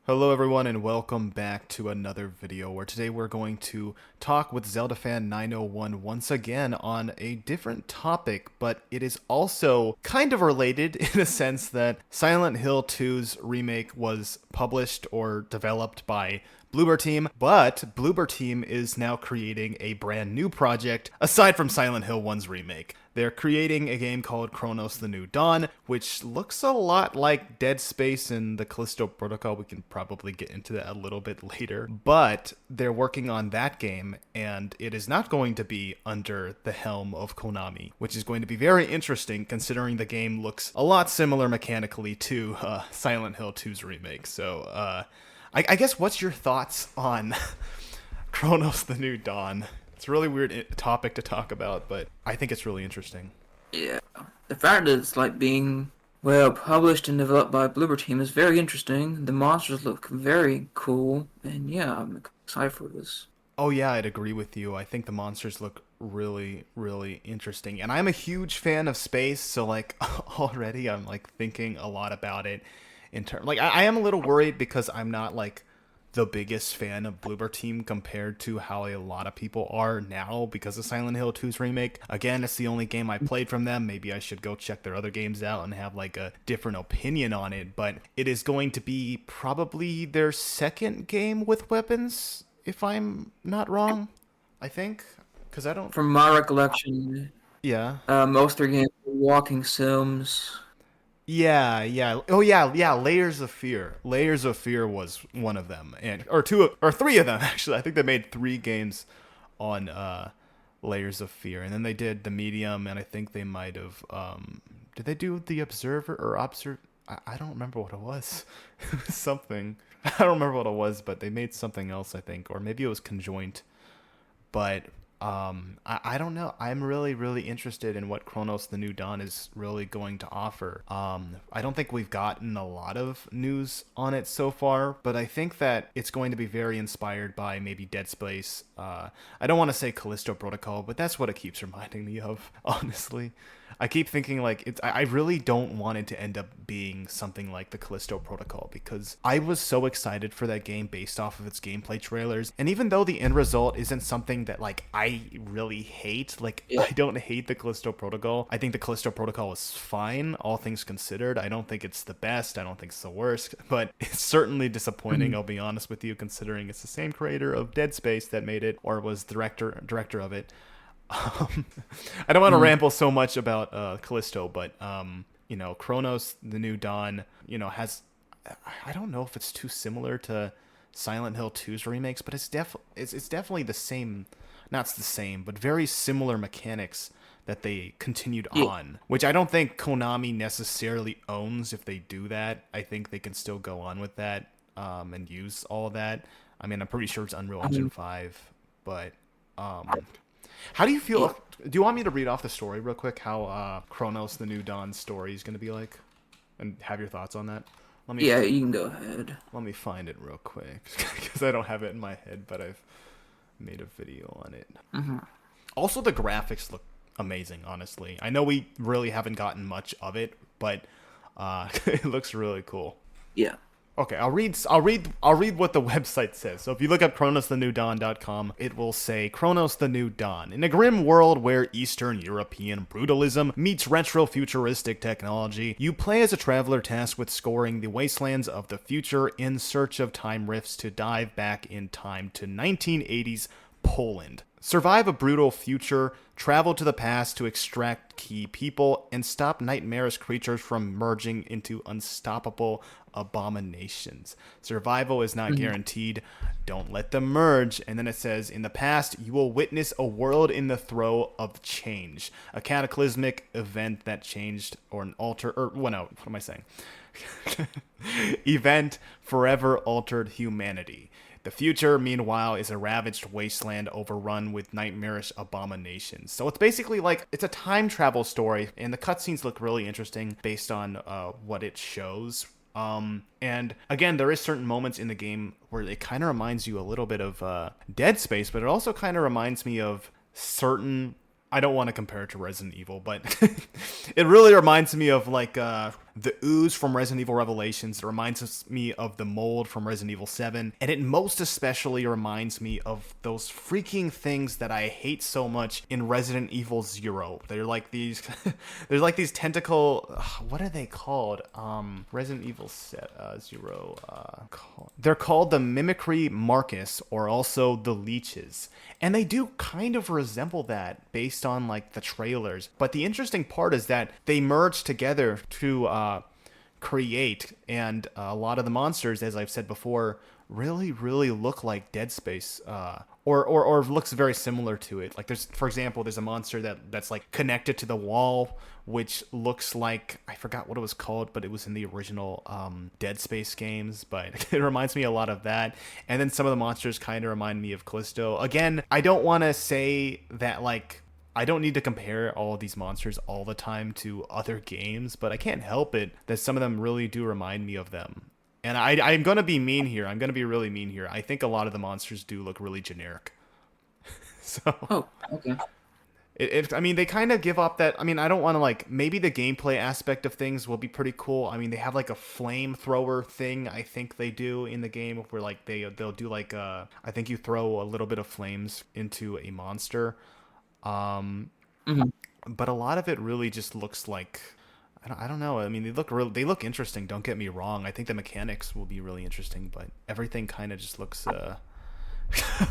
Hello everyone and welcome back to another video where today we're going to talk with Zeldafan901 once again on a different topic, but it is also kind of related in a sense that Silent Hill 2's remake was published or developed by Bloober Team, but Bloober Team is now creating a brand new project aside from Silent Hill 1's remake. They're creating a game called Cronos the New Dawn, which looks a lot like Dead Space and the Callisto Protocol. We can probably get into that a little bit later. But they're working on that game, and it is not going to be under the helm of Konami, which is going to be very interesting considering the game looks a lot similar mechanically to Silent Hill 2's remake. So, I guess what's your thoughts on Cronos the New Dawn? It's a really weird topic to talk about, but I think it's really interesting. Yeah, the fact that it's being published and developed by Bloober Team is very interesting. The monsters look very cool, and yeah, I'm excited for this. Oh yeah, I'd agree with you. I think the monsters look really, really interesting, and I'm a huge fan of space, so already I'm thinking a lot about it. I am a little worried because I'm not the biggest fan of Bloober Team compared to how a lot of people are now because of Silent Hill 2's remake. Again, it's the only game I played from them. Maybe I should go check their other games out and have a different opinion on it, but it is going to be probably their second game with weapons, if I'm not wrong, I think. Because I don't... From my recollection, Yeah. most of their games are walking sims. Yeah. Oh yeah. Layers of Fear. Layers of Fear was one of them, or three of them actually. I think they made 3 games on Layers of Fear, and then they did the Medium, and I think they might have. Did they do the Observer or Observe? I don't remember what it was. It was something. I don't remember what it was, but they made something else, I think, or maybe it was conjoint. But I don't know. I'm really, really interested in what Cronos the New Dawn is really going to offer. I don't think we've gotten a lot of news on it so far, but I think that it's going to be very inspired by maybe Dead Space. I don't want to say Callisto Protocol, but that's what it keeps reminding me of, honestly. I keep thinking I really don't want it to end up being something like the Callisto Protocol because I was so excited for that game based off of its gameplay trailers. And even though the end result isn't something that I really hate, I don't hate the Callisto Protocol. I think the Callisto Protocol is fine, all things considered. I don't think it's the best. I don't think it's the worst, but it's certainly disappointing. I'll be honest with you, considering it's the same creator of Dead Space that made it, or was director of it. I don't want to ramble so much about Callisto, but Cronos the New Dawn, has, I don't know if it's too similar to Silent Hill 2's remakes, but it's definitely the same, not the same, but very similar mechanics that they continued on, which I don't think Konami necessarily owns. If they do that, I think they can still go on with that and use all of that. I mean, I'm pretty sure it's Unreal Engine 5, but how do you feel? Do you want me to read off the story real quick? How Cronos the New Dawn story is going to be like, and have your thoughts on that? Yeah, you can go ahead. Let me find it real quick because I don't have it in my head, but I've made a video on it. Also, the graphics look amazing. Honestly, I know we really haven't gotten much of it, but it looks really cool. Yeah. Okay, I'll read what the website says. So if you look up CronosTheNewDawn.com, it will say, Cronos the New Dawn. In a grim world where Eastern European brutalism meets retro-futuristic technology, you play as a traveler tasked with scoring the wastelands of the future in search of time rifts to dive back in time to 1980s Poland. Survive a brutal future, travel to the past to extract key people, and stop nightmarish creatures from merging into unstoppable abominations. Survival is not guaranteed. Don't let them merge. And then it says, in the past, you will witness a world in the throe of change. A cataclysmic event that changed what am I saying? Event forever altered humanity. The future, meanwhile, is a ravaged wasteland overrun with nightmarish abominations. So it's basically it's a time travel story, and the cutscenes look really interesting based on what it shows. And again, there is certain moments in the game where it kind of reminds you a little bit of Dead Space, but it also kind of reminds me of certain... I don't want to compare it to Resident Evil, but it really reminds me of the ooze from Resident Evil Revelations. It reminds me of the mold from Resident Evil 7. And it most especially reminds me of those freaking things that I hate so much in Resident Evil 0. They're like these, there's like these tentacle, what are they called? Resident Evil 0. They're called the Mimicry Marcus, or also the Leeches. And they do kind of resemble that based on like the trailers. But the interesting part is that they merge together to create, and a lot of the monsters, as I've said before, really look like Dead Space, or looks very similar to it. Like for example, there's a monster that's like connected to the wall, which looks like, I forgot what it was called, but it was in the original Dead Space games, but it reminds me a lot of that. And then some of the monsters kind of remind me of Callisto. Again, I don't want to say that like I don't need to compare all of these monsters all the time to other games, but I can't help it that some of them really do remind me of them. And I'm going to be mean here. I'm going to be really mean here. I think a lot of the monsters do look really generic. So. Oh, okay. I mean, they kind of give up that. I mean, I don't want to like. Maybe the gameplay aspect of things will be pretty cool. I mean, they have like a flamethrower thing. I think they do in the game where like they'll do like I think you throw a little bit of flames into a monster. But a lot of it really just looks like. I don't know. I mean, they look interesting. Don't get me wrong. I think the mechanics will be really interesting, but everything kind of just looks a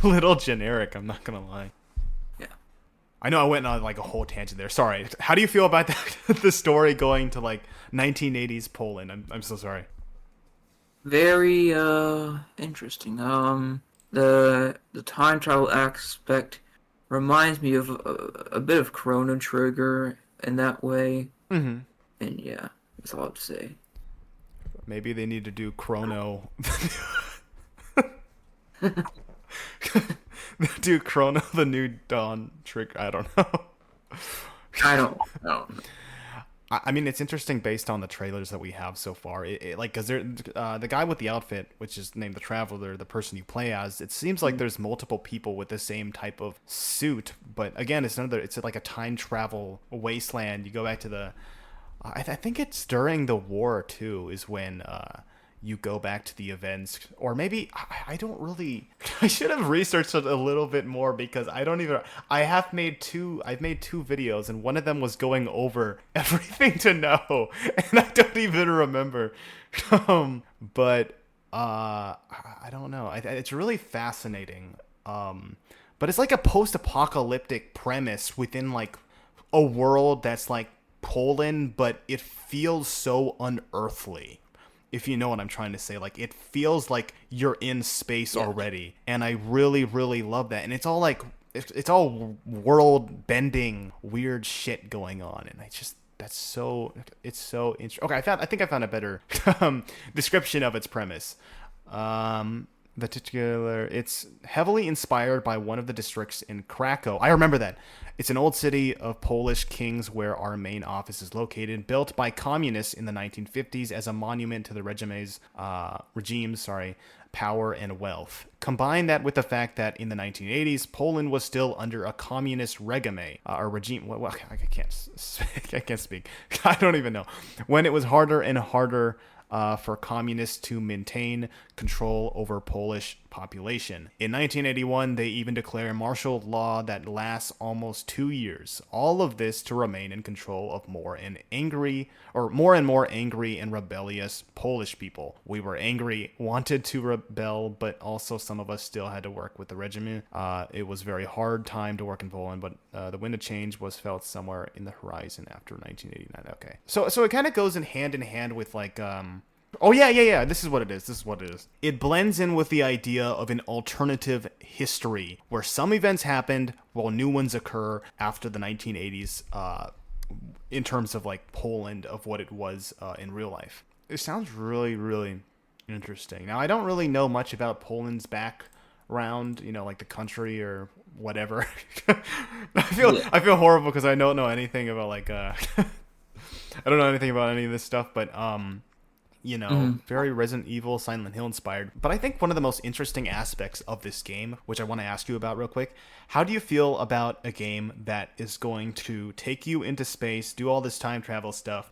little generic. I'm not gonna lie. Yeah. I know I went on like a whole tangent there. Sorry. How do you feel about the story going to like 1980s Poland? I'm so sorry. Very interesting. The time travel aspect reminds me of a bit of Chrono Trigger in that way. Mm-hmm. And yeah, that's all I have to say. Maybe they need to do Chrono. Do Chrono the New Dawn trigger. I don't know. I don't know. I mean, it's interesting based on the trailers that we have so far. Like, cause the guy with the outfit, which is named the Traveler, the person you play as, it seems like there's multiple people with the same type of suit. But again, it's like a time travel wasteland. You go back to the, I think it's during the war too, is when you go back to the events, or maybe I don't really. I should have researched it a little bit more because I've made two videos, and one of them was going over everything to know, and I don't even remember. But I don't know. It's really fascinating. But it's like a post-apocalyptic premise within like a world that's like Poland, but it feels so unearthly. If you know what I'm trying to say, like it feels like you're in space already, and I really love that. And it's all like it's all world bending weird shit going on, and it's so interesting. Okay, I think I found a better description of its premise. The titular, it's heavily inspired by one of the districts in Krakow. I remember that. It's an old city of Polish kings where our main office is located, built by communists in the 1950s as a monument to the regime's power and wealth. Combine that with the fact that in the 1980s, Poland was still under a communist regime, or regime. Well, I can't speak. I don't even know. When it was harder and harder for communists to maintain control over Polish population. In 1981, they even declare martial law that lasts almost 2 years. All of this to remain in control of more and more angry and rebellious Polish people. We were angry, wanted to rebel, but also some of us still had to work with the regime. It was a very hard time to work in Poland, but the wind of change was felt somewhere in the horizon after 1989. Okay. So it kind of goes in hand with like oh yeah. This is what it is. It blends in with the idea of an alternative history where some events happened while new ones occur after the 1980s, in terms of like Poland of what it was in real life. It sounds really interesting. Now I don't really know much about Poland's background, like the country or whatever. I feel horrible because I don't know anything about like I don't know anything about any of this stuff, but Mm-hmm. very Resident Evil, Silent Hill inspired. But I think one of the most interesting aspects of this game, which I want to ask you about real quick, how do you feel about a game that is going to take you into space, do all this time travel stuff,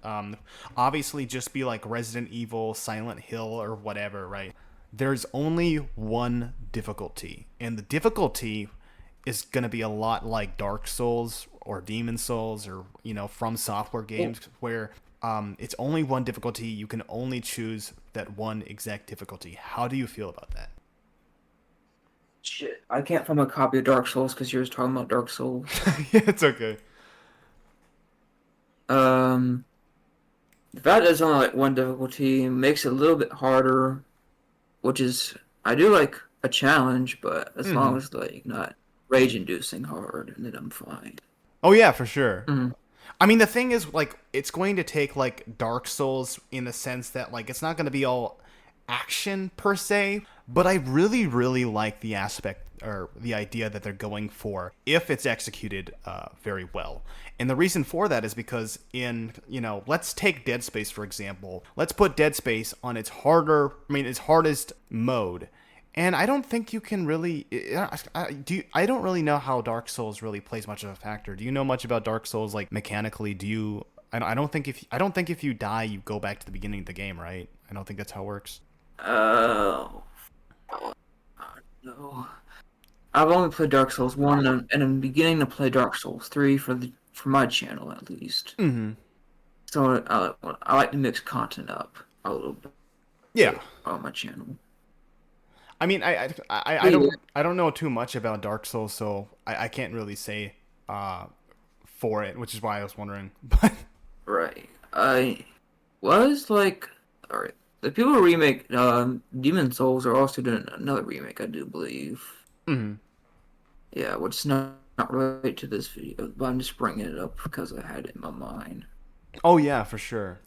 obviously just be like Resident Evil, Silent Hill, or whatever, right? There's only one difficulty, and the difficulty is going to be a lot like Dark Souls or Demon Souls or From Software games where it's only one difficulty. You can only choose that one exact difficulty. How do you feel about that? Shit, I can't find my copy of Dark Souls because you were talking about Dark Souls. Yeah, it's okay. Um, the fact that it's only like one difficulty makes it a little bit harder, which is I do like a challenge, but as long Hmm. as like not rage-inducing hard, then I'm fine. Oh yeah, for sure. Mm, I mean, the thing is, like, it's going to take like Dark Souls in the sense that like it's not going to be all action per se, but I really, really like the aspect or the idea that they're going for if it's executed very well. And the reason for that is because let's take Dead Space for example. Let's put Dead Space on its hardest mode. And I don't think you can really. I don't really know how Dark Souls really plays much of a factor. Do you know much about Dark Souls, like mechanically? Do you? I don't think if you die, you go back to the beginning of the game, right? I don't think that's how it works. oh, no. I've only played Dark Souls 1, and I'm beginning to play Dark Souls 3 for my channel at least. Mm-hmm. So I like to mix content up a little Yeah. bit on my channel. I mean, Yeah, I don't know too much about Dark Souls, so I can't really say uh for it, which is why I was wondering. But right. I was like, alright. The people who remake Demon Souls are also doing another remake, I do believe. mhm. Yeah, which is not related to this video, but I'm just bringing it up because I had it in my mind. Oh yeah, for sure.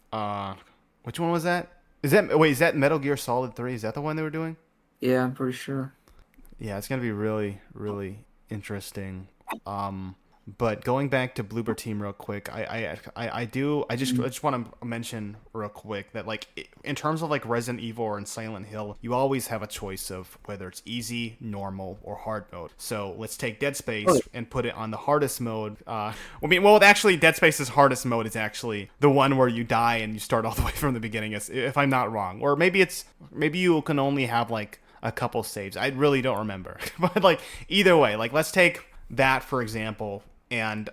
Which one was that? Is that Metal Gear Solid 3? Is that the one they were doing? Yeah, I'm pretty sure. Yeah, it's gonna be really, really interesting. But going back to Bloober Team real quick, I just want to mention real quick that like in terms of like Resident Evil and Silent Hill, you always have a choice of whether it's easy, normal, or hard mode. So let's take Dead Space Oh, and put it on the hardest mode. Actually, Dead Space's hardest mode is actually the one where you die and you start all the way from the beginning, if I'm not wrong. Or maybe you can only have like a couple saves. I really don't remember. But like either way, like let's take that for example and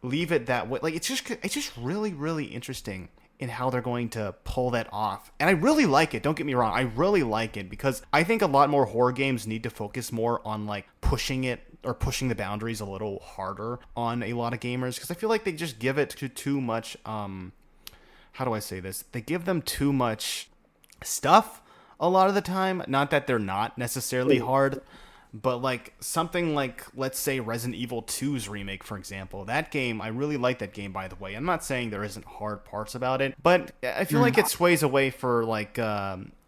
leave it that way. Like it's just really, really interesting in how they're going to pull that off. And I really like it. Don't get me wrong. I really like it because I think a lot more horror games need to focus more on like pushing the boundaries a little harder on a lot of gamers because I feel like they just give it to too much how do I say this? They give them too much stuff a lot of the time. Not that they're not necessarily hard, but like something like let's say Resident Evil 2's remake, for example. That game, I really like that game, by the way. I'm not saying there isn't hard parts about it, but I feel like it sways away for like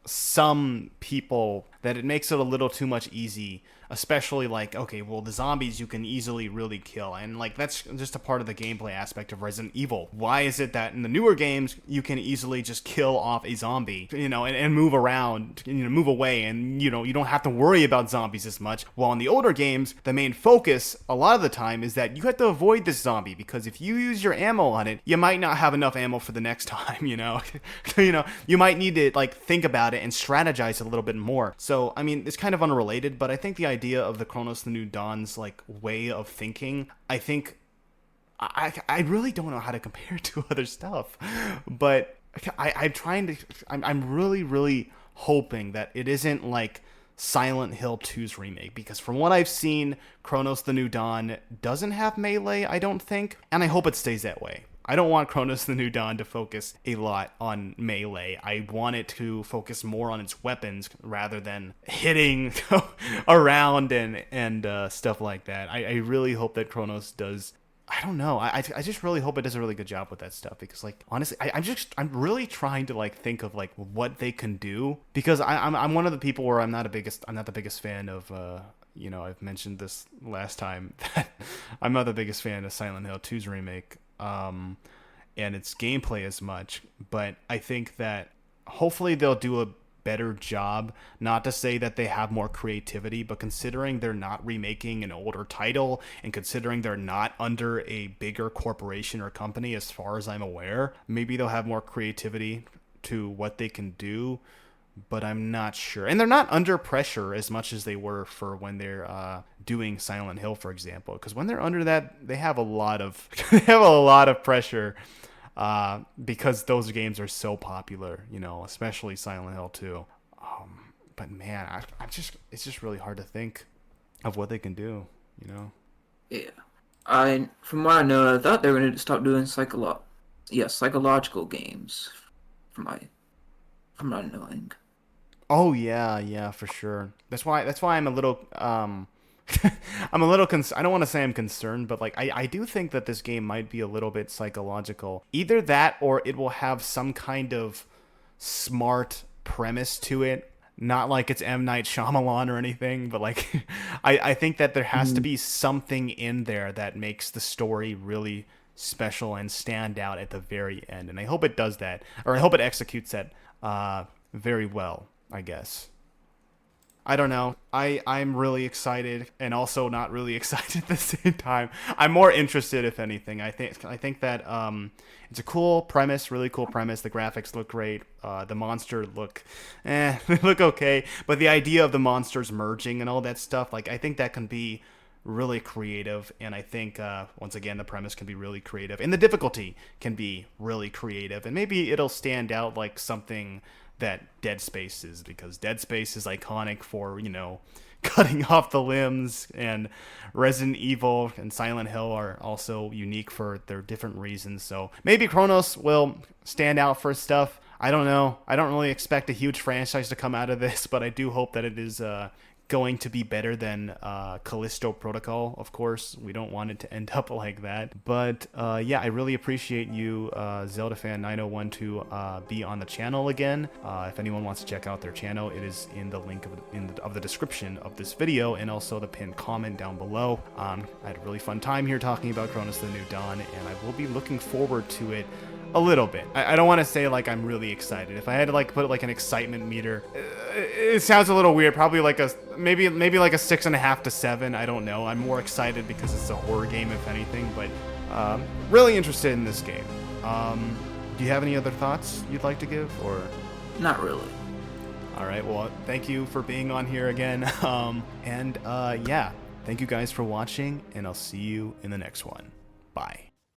some people that it makes it a little too much easy, especially like, okay, well, the zombies you can easily really kill, and like that's just a part of the gameplay aspect of Resident Evil. Why is it that in the newer games you can easily just kill off a zombie, and move around, move away, and you don't have to worry about zombies as much, while in the older games the main focus a lot of the time is that you have to avoid this zombie because if you use your ammo on it, you might not have enough ammo for the next time. You might need to like think about it and strategize a little bit more. So I mean, it's kind of unrelated, but I think the idea of the Cronos the New Dawn's like way of thinking, I think I really don't know how to compare it to other stuff, but I'm really, really hoping that it isn't like Silent Hill 2's remake, because from what I've seen, Cronos the New Dawn doesn't have melee, I don't think, and I hope it stays that way. I don't want Cronos the New Dawn to focus a lot on melee. I want it to focus more on its weapons rather than hitting around and stuff like that. I really hope that Cronos does. I don't know. I just really hope it does a really good job with that stuff because, like, honestly, I'm really trying to like think of like what they can do, because I'm one of the people where I'm not the biggest fan of I've mentioned this last time that I'm not the biggest fan of Silent Hill 2's remake and its gameplay as much, but I think that hopefully they'll do a better job. Not to say that they have more creativity, but considering they're not remaking an older title, and considering they're not under a bigger corporation or company, as far as I'm aware, maybe they'll have more creativity to what they can do, but I'm not sure. And they're not under pressure as much as they were for when they're doing Silent Hill, for example, because when they're under that, they have a lot of they have a lot of pressure, because those games are so popular, you know, especially Silent Hill 2. But man, it's just really hard to think of what they can do, you know? Yeah. From what I know, I thought they were going to stop doing psychological games. From not knowing. Oh yeah, for sure. That's why I'm a little I don't want to say I'm concerned, but like I do think that this game might be a little bit psychological. Either that, or it will have some kind of smart premise to it. Not like it's M. Night Shyamalan or anything, but like I think that there has to be something in there that makes the story really special and stand out at the very end. And I hope it does that, or I hope it executes that very well, I guess. I don't know. I'm really excited and also not really excited at the same time. I'm more interested, if anything. I think that it's a cool premise, really cool premise. The graphics look great. The monster look they look okay. But the idea of the monsters merging and all that stuff, like, I think that can be really creative. And I think once again, the premise can be really creative, and the difficulty can be really creative, and maybe it'll stand out like something that Dead Space is, because Dead Space is iconic for, you know, cutting off the limbs, and Resident Evil and Silent Hill are also unique for their different reasons. So maybe Cronos will stand out for stuff. I don't know. I don't really expect a huge franchise to come out of this, but I do hope that it is going to be better than Callisto Protocol, of course. We don't want it to end up like that. But yeah, I really appreciate you, Zeldafan901, to be on the channel again. If anyone wants to check out their channel, it is in the link of the description of this video, and also the pinned comment down below. I had a really fun time here talking about Cronos the New Dawn, and I will be looking forward to it a little bit. I don't want to say like I'm really excited. If I had to like put like an excitement meter, it sounds a little weird. Probably like a maybe like a 6.5 to 7. I don't know. I'm more excited because it's a horror game, if anything. But really interested in this game. Do you have any other thoughts you'd like to give, or? Not really. All right. Well, thank you for being on here again. Yeah, thank you guys for watching, and I'll see you in the next one. Bye.